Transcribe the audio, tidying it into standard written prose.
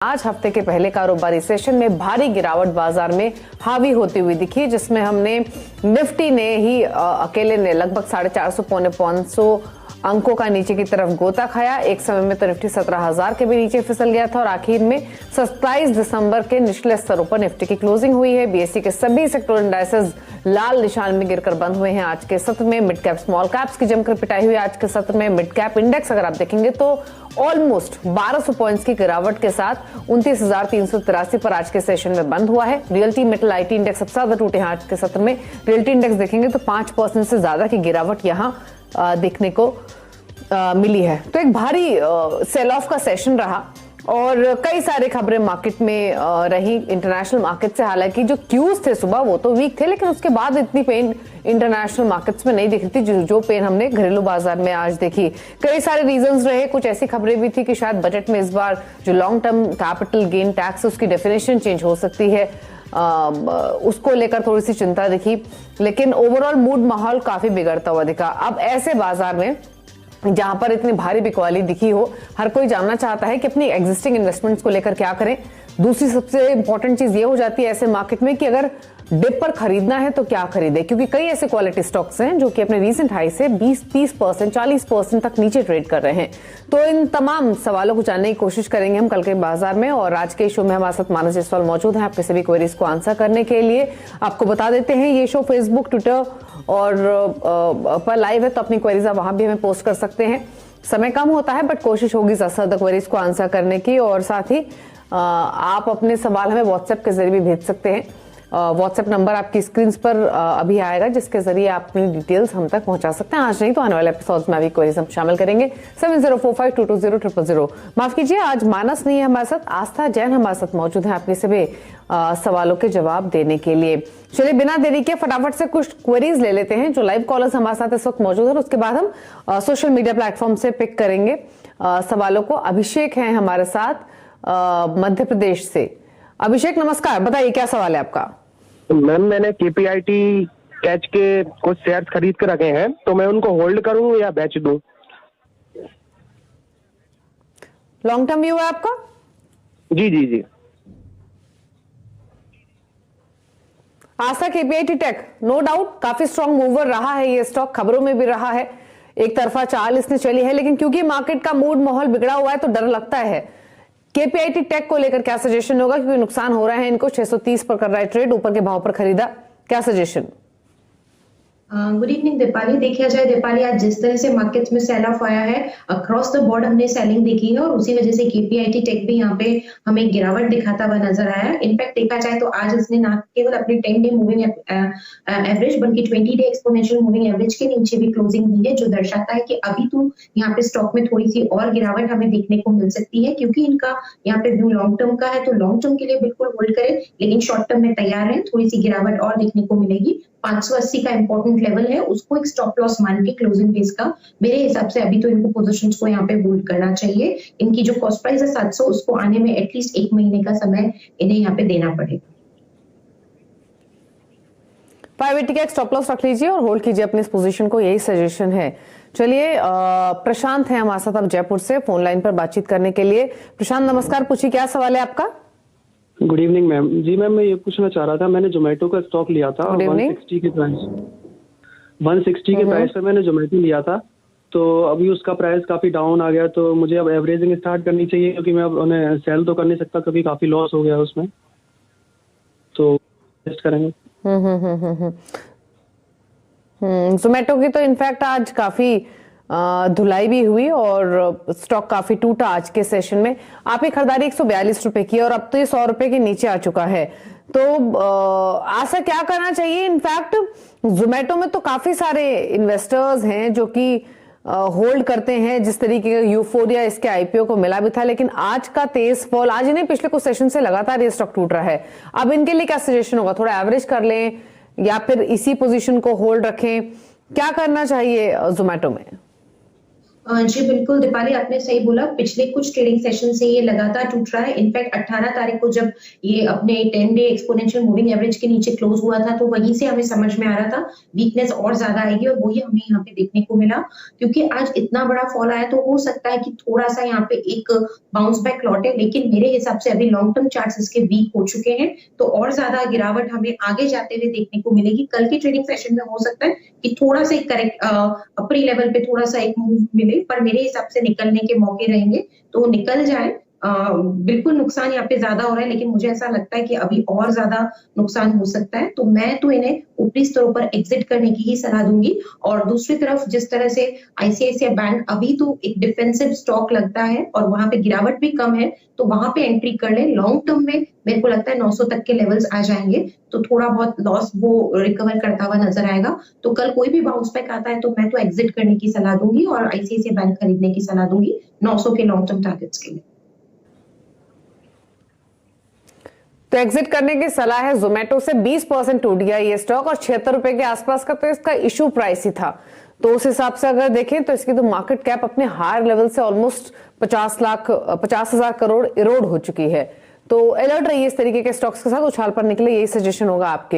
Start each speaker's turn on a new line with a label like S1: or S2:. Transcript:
S1: आज हफ्ते के पहले कारोबारी सेशन में भारी गिरावट बाजार में हावी होती हुई दिखी, जिसमें हमने निफ्टी ने ही अकेले ने लगभग 450 पौने 500 अंकों का नीचे की तरफ गोता खाया। एक समय में तो निफ्टी 17,000 के भी नीचे फिसल गया था और आखिर में 27 दिसंबर के निचले स्तरों पर निफ्टी की क्लोजिंग हुई है। बीएसई के सभी सेक्टोरल इंडाइसेस लाल निशान में गिरकर बंद हुए हैं। आज के सत्र में मिड कैप स्मॉल कैप्स की जमकर पिटाई हुई। आज के सत्र में मिड कैप इंडेक्स अगर आप देखेंगे तो ऑलमोस्ट 1200 पॉइंट्स की गिरावट के साथ 29,383 पर आज के सेशन में बंद हुआ है। रियल्टी मेटल आईटी इंडेक्स सबसे ज्यादा टूटे हैं आज के सत्र में। रियल्टी इंडेक्स देखेंगे तो 5% से ज्यादा की गिरावट यहां देखने को मिली है। तो एक भारी सेल ऑफ का सेशन रहा और कई सारे खबरें मार्केट में रही इंटरनेशनल मार्केट से। हालांकि जो क्यूज थे सुबह वो तो वीक थे, लेकिन उसके बाद इतनी पेन इंटरनेशनल मार्केट्स में नहीं दिख रही थी जो पेन हमने घरेलू बाजार में आज देखी। कई सारे रीजंस रहे। कुछ ऐसी खबरें भी थी कि शायद बजट में इस बार जो long term capital gain tax उसकी डेफिनेशन चेंज हो सकती है, उसको लेकर थोड़ी सी चिंता दिखी। लेकिन ओवरऑल मूड माहौल काफी बिगड़ता हुआ दिखा। अब ऐसे बाजार में जहां पर इतनी भारी बिकवाली दिखी हो, हर कोई जानना चाहता है कि अपनी एग्जिस्टिंग इन्वेस्टमेंट्स को लेकर क्या करें। दूसरी सबसे इंपॉर्टेंट चीज ये हो जाती है ऐसे मार्केट में कि अगर डिप पर खरीदना है तो क्या खरीदे, क्योंकि कई ऐसे क्वालिटी स्टॉक्स हैं जो कि अपने रीसेंट हाई से 20-30%, 40% तक नीचे ट्रेड कर रहे हैं। तो इन तमाम सवालों को जानने की कोशिश करेंगे हम कल के बाजार में। और आज के शो में हमारे साथ मानस जायसवाल मौजूद हैं आपके सभी क्वेरीज को आंसर करने के लिए। आपको बता देते हैं ये शो फेसबुक, ट्विटर और पर लाइव है, तो अपनी क्वेरीज आप वहां भी हमें पोस्ट कर सकते हैं। समय कम होता है बट कोशिश होगी ज्यादा क्वेरीज को आंसर करने की। और साथ ही आप अपने सवाल हमें व्हाट्सएप के जरिए भी भेज सकते हैं। व्हाट्सएप नंबर आपकी स्क्रीन पर अभी आएगा, जिसके जरिए आप अपनी डिटेल्स हम तक पहुंचा सकते हैं। आज नहीं तो आने वाले एपिसोड्स में अभी क्वेरीज हम शामिल करेंगे। 7045220000। माफ कीजिए, आज मानस नहीं है हमारे साथ, आस्था जैन हमारे साथ मौजूद है आपके सभी सवालों के जवाब देने के लिए। चलिए बिना देरी के फटाफट से कुछ क्वेरीज ले लेते हैं जो लाइव कॉलर्स हमारे साथ इस वक्त मौजूद है। उसके बाद हम सोशल मीडिया प्लेटफॉर्म से पिक करेंगे सवालों को। अभिषेक हैं हमारे साथ मध्य प्रदेश से। अभिषेक नमस्कार, बताइए क्या सवाल है आपका।
S2: मैम, मैंने केपीआईटी कैच के कुछ शेयर्स खरीद कर रखे हैं, तो मैं उनको होल्ड करूं या बेच दूं?
S1: लॉन्ग टर्म व्यू है आपका?
S2: जी जी जी।
S1: आशा केपीआईटी टेक नो डाउट काफी स्ट्रॉन्ग मूवर रहा है ये स्टॉक, खबरों में भी रहा है। एक तरफा चाल इसने चली है, लेकिन क्योंकि मार्केट का मूड माहौल बिगड़ा हुआ है तो डर लगता है। केपीआईटी टेक को लेकर क्या सजेशन होगा, क्योंकि नुकसान हो रहा है इनको। 630 पर कर रहा है ट्रेड, ऊपर के भाव पर खरीदा, क्या सजेशन?
S3: Good evening Deepali. देखा जाए दीपाली, आज जिस तरह से मार्केट्स में सेल ऑफ आया है, अक्रॉस द बोर्ड हमने सेलिंग देखी है और उसी वजह से केपीआईटी टेक भी यहाँ पे हमें गिरावट दिखाता हुआ नजर आया है। इनफैक्ट देखा जाए तो आज इसने ना केवल अपनी 10 डे मूविंग एवरेज बल्कि 20 डे एक्सपोनेंशियल मूविंग एवरेज के नीचे भी क्लोजिंग दी है, जो दर्शाता है कि अभी तो यहाँ पे स्टॉक में थोड़ी सी और गिरावट हमें देखने को मिल सकती है, क्योंकि इनका यहाँ पे व्यू लॉन्ग टर्म का है। तो लॉन्ग टर्म के लिए बिल्कुल होल्ड करें, लेकिन शॉर्ट टर्म में तैयार है, थोड़ी सी गिरावट और देखने को मिलेगी। 580 का इंपॉर्टेंट लेवल है, उसको एक स्टॉप लॉस मान के क्लोजिंग बेस का मेरे हिसाब से अभी तो इनको पोजीशंस को यहाँ पे होल्ड करना चाहिए। इनकी जो कॉस्ट प्राइस है 700, उसको आने में एटलीस्ट 1 महीने का समय इन्हें यहाँ पे देना पड़ेगा।
S1: 580 का एक स्टॉप लॉस रख लीजिए और होल्ड कीजिए अपनी इस पोजीशन को, यही सजेशन है। चलिए प्रशांत है हमारे साथ अब जयपुर से फोन लाइन पर बातचीत करने के लिए। प्रशांत नमस्कार, पूछिए क्या सवाल है आपका।
S4: Good evening ma'am. जी मैम, मैं ये पूछना चाह रहा था, मैंने जोमेटो का स्टॉक लिया था 160 के प्राइस पे मैंने जोमेटो लिया था, तो अभी उसका प्राइस काफी डाउन आ गया, तो मुझे अब एवरेजिंग स्टार्ट करनी चाहिए, क्योंकि मैं अब उन्हें सेल तो कर नहीं सकता क्योंकि काफी लॉस हो गया उसमें, तो टेस्ट करेंगे।
S1: जोमेटो की तो इनफैक्ट आज काफी धुलाई भी हुई और स्टॉक काफी टूटा आज के सेशन में। आपकी खरीदारी 142 रुपए की और अब तो ये 100 रुपए के नीचे आ चुका है, तो आशा क्या करना चाहिए? इनफैक्ट जोमेटो में तो काफी सारे इन्वेस्टर्स हैं जो कि होल्ड करते हैं, जिस तरीके का यूफोरिया इसके आईपीओ को मिला भी था, लेकिन आज का तेज फॉल, आज नहीं पिछले कुछ सेशन से लगातार ये स्टॉक टूट रहा है। अब इनके लिए क्या सजेशन होगा? थोड़ा एवरेज कर लें या फिर इसी पोजीशन को होल्ड रखें, क्या करना चाहिए जोमेटो में?
S3: जी बिल्कुल दीपाली, आपने सही बोला। पिछले कुछ ट्रेडिंग सेशन से ये लगातार टूट रहा है। इनफैक्ट 18 तारीख को जब ये अपने 10 डे एक्सपोनेंशियल मूविंग एवरेज के नीचे क्लोज हुआ था, तो वहीं से हमें समझ में आ रहा था वीकनेस और ज्यादा आएगी, और वही हमें यहाँ पे देखने को मिला। क्योंकि आज इतना बड़ा फॉल आया, तो हो सकता है कि थोड़ा सा यहाँ पे एक बाउंस बैक लौटे, लेकिन मेरे हिसाब से अभी लॉन्ग टर्म चार्ट्स इसके वीक हो चुके हैं, तो और ज्यादा गिरावट हमें आगे जाते हुए देखने को मिलेगी। कल की ट्रेडिंग सेशन में हो सकता है कि थोड़ा सा एक करेक्ट अपर लेवल पे थोड़ा सा एक मूव मिले, पर मेरे हिसाब से निकलने के मौके रहेंगे, तो निकल जाए। बिल्कुल नुकसान यहाँ पे ज्यादा हो रहा है, लेकिन मुझे ऐसा लगता है कि अभी और ज्यादा नुकसान हो सकता है, तो मैं तो इन्हें ऊपरी स्तरों पर एग्जिट करने की ही सलाह दूंगी। और दूसरी तरफ जिस तरह से आईसीआईसीआई बैंक अभी तो एक डिफेंसिव स्टॉक लगता है और वहां पे गिरावट भी कम है, तो वहां पे एंट्री कर ले। लॉन्ग टर्म में मेरे को लगता है 900 तक के लेवल्स आ जाएंगे, तो थोड़ा बहुत लॉस वो रिकवर करता हुआ नजर आएगा। तो कल कोई भी बाउंस बैक आता है, तो मैं तो एग्जिट करने की सलाह दूंगी और आईसीआईसीआई बैंक खरीदने की सलाह दूंगी 900 के लॉन्ग टर्म टारगेट्स के लिए।
S1: तो एग्जिट करने की सलाह है। जोमेटो से 20% टूट गया ये स्टॉक और 76 रुपए के आसपास का तो इसका इशू प्राइस ही था। तो उस हिसाब से अगर देखें तो इसकी तो मार्केट कैप अपने हायर लेवल से ऑलमोस्ट 50,000 करोड़ इरोड हो चुकी है। तो अलर्ट रहिए इस तरीके के स्टॉक्स के साथ, उछाल पर निकले, यही सजेशन होगा आपके